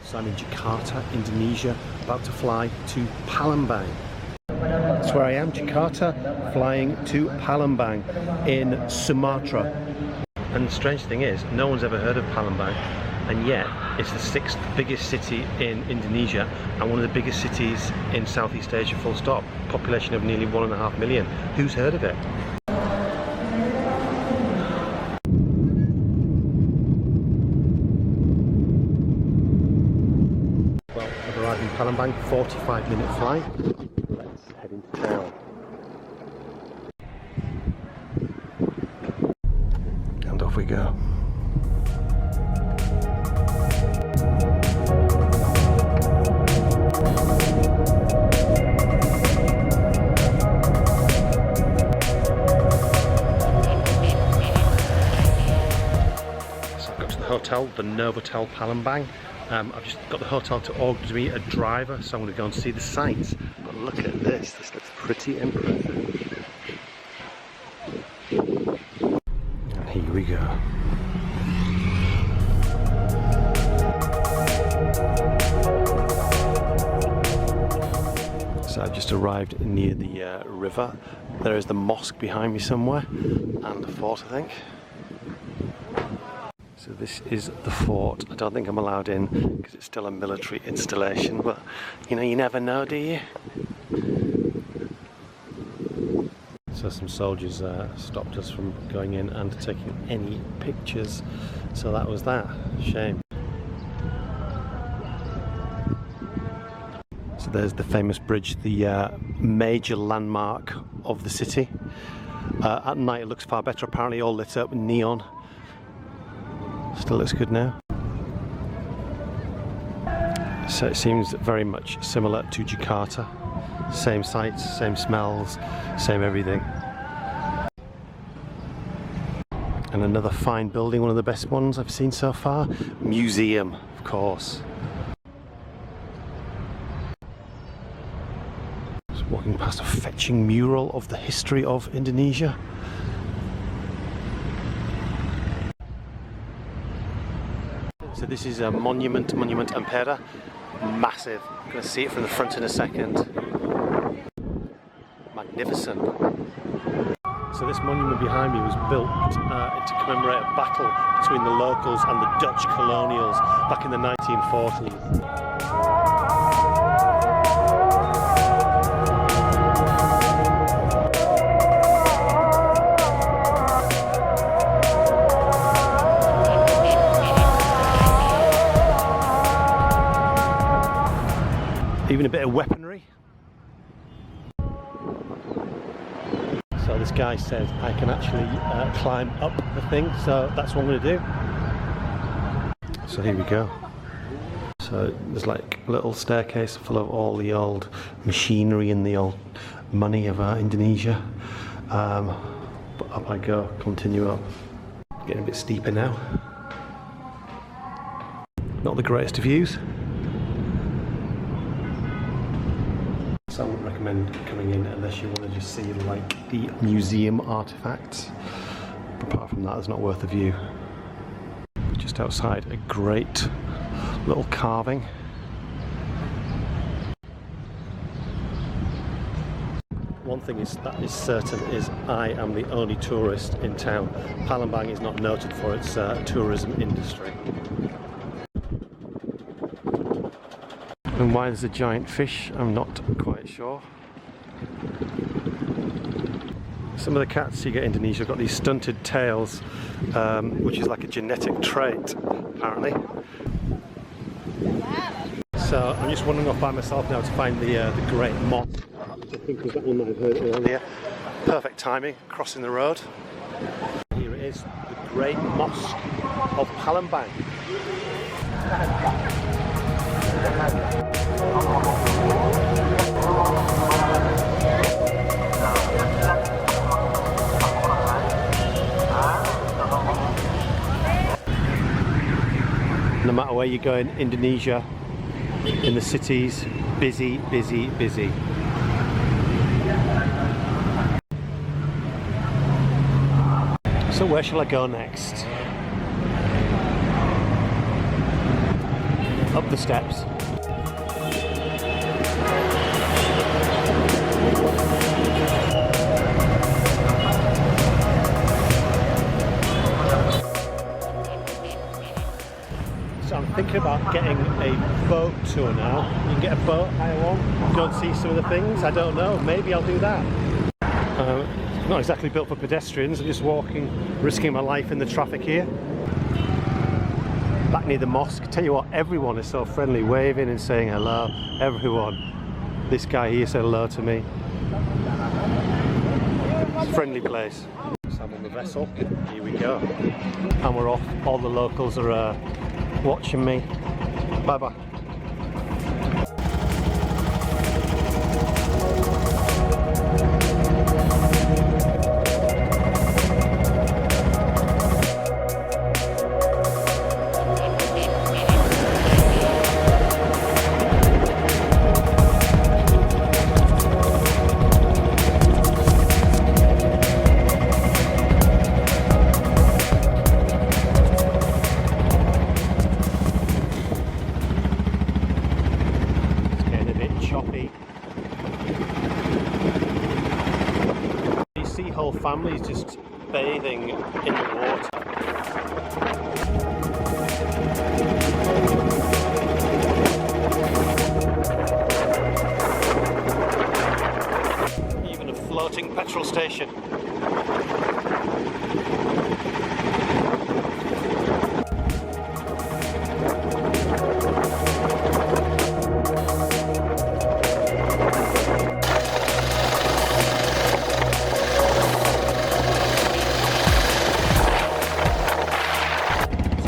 So I'm in Jakarta, Indonesia, about to fly to Palembang. That's where I am, Jakarta, flying to Palembang in Sumatra. And the strange thing is, no one's ever heard of Palembang, and yet it's the 6th biggest city in Indonesia and one of the biggest cities in Southeast Asia, full stop. Population of nearly 1.5 million. Who's heard of it? Well, I've arrived in Palembang, 45-minute flight. Let's head into town. And off we go. Hotel, the Novotel Palembang. I've just got the hotel to order me a driver, so I'm going to go and see the sights. But look at this, this looks pretty impressive. And here we go. So I've just arrived near the river. There is the mosque behind me somewhere, and the fort, I think. So this is the fort. I don't think I'm allowed in because it's still a military installation, but you know, you never know, do you? So some soldiers stopped us from going in and taking any pictures, so that was that. Shame. So there's the famous bridge, the major landmark of the city. At night it looks far better, apparently all lit up with neon. Still looks good now. So it seems very much similar to Jakarta. Same sights, same smells, same everything. And another fine building, one of the best ones I've seen so far. Museum, of course. Just walking past a fetching mural of the history of Indonesia. So this is a monument Ampera, massive. I'm going to see it from the front in a second. Magnificent. So this monument behind me was built to commemorate a battle between the locals and the Dutch colonials back in the 1940s. Even a bit of weaponry. So this guy says I can actually climb up the thing, so that's what I'm going to do. So here we go. So there's like a little staircase full of all the old machinery and the old money of Indonesia. But up I go, continue up. Getting a bit steeper now. Not the greatest of views. So I wouldn't recommend coming in unless you want to just see like the museum artifacts. But apart from that, it's not worth the view. Just outside, a great little carving. One thing that is certain is I am the only tourist in town. Palembang is not noted for its tourism industry. And why there's a giant fish, I'm not quite sure. Some of the cats you get in Indonesia have got these stunted tails, which is like a genetic trait, apparently. So I'm just wandering off by myself now to find the Great Mosque. I think was that one that I've heard earlier. Perfect timing, crossing the road. Here it is, the Great Mosque of Palembang. No matter where you go in Indonesia, in the cities, busy, busy, busy. So where shall I go next? up the steps. So I'm thinking about getting a boat tour now. You can get a boat, hire one, go and see some of the things. I don't know, maybe I'll do that. Not exactly built for pedestrians. I'm just walking, risking my life in the traffic here. Back near the mosque. Tell you what, everyone is so friendly, waving and saying hello. Everyone. This guy here said hello to me. It's a friendly place. So I'm on the vessel. Here we go. And we're off. All the locals are watching me. Bye bye. Whole families just bathing in the water. Even a floating petrol station.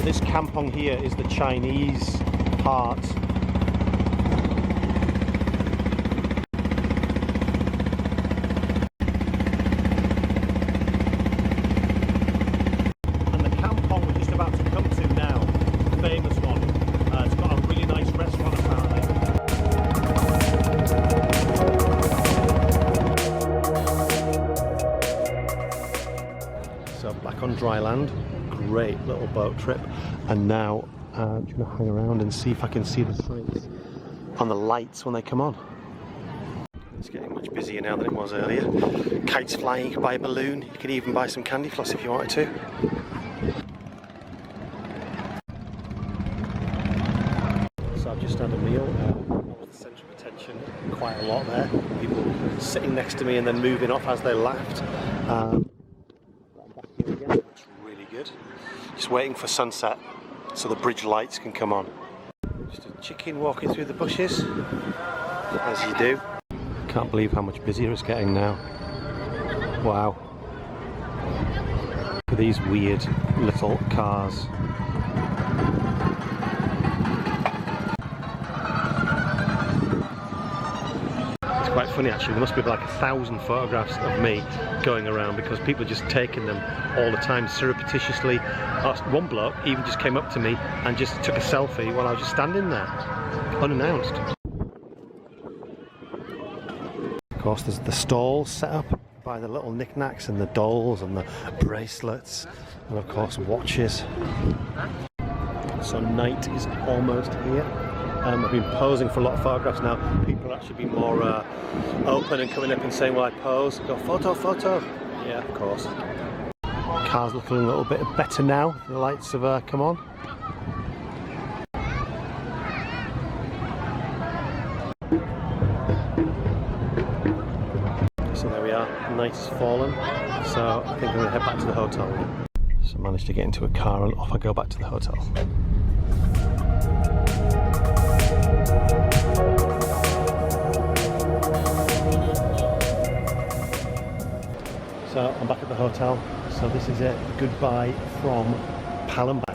This kampong here is the Chinese part. And the kampong we're just about to come to now, the famous one, it's got a really nice restaurant apparently. So back on dry land. Great little boat trip, and now I'm going to hang around and see if I can see the sights on the lights when they come on. It's getting much busier now than it was earlier. Kites flying, you can buy a balloon, you can even buy some candy floss if you wanted to. So I've just had a meal. The centre of attention quite a lot there. People sitting next to me and then moving off as they laughed. I'm back here again. It's really good. Just waiting for sunset so the bridge lights can come on. Just a chicken walking through the bushes, as you do. Can't believe how much busier it's getting now. Wow. Look at these weird little cars. It's quite funny actually, there must be like 1,000 photographs of me going around because people are just taking them all the time surreptitiously. One bloke even just came up to me and just took a selfie while I was just standing there, unannounced. Of course there's the stalls set up by the little knickknacks and the dolls and the bracelets and of course watches. So night is almost here. I've been posing for a lot of photographs now. People are actually being more open and coming up and saying, well, I pose, go photo, photo. Yeah, of course. Car's looking a little bit better now. The lights have come on. So there we are, night has fallen. So I think I'm going to head back to the hotel. So I managed to get into a car and off I go back to the hotel. So I'm back at the hotel. So this is it. Goodbye from Palembang.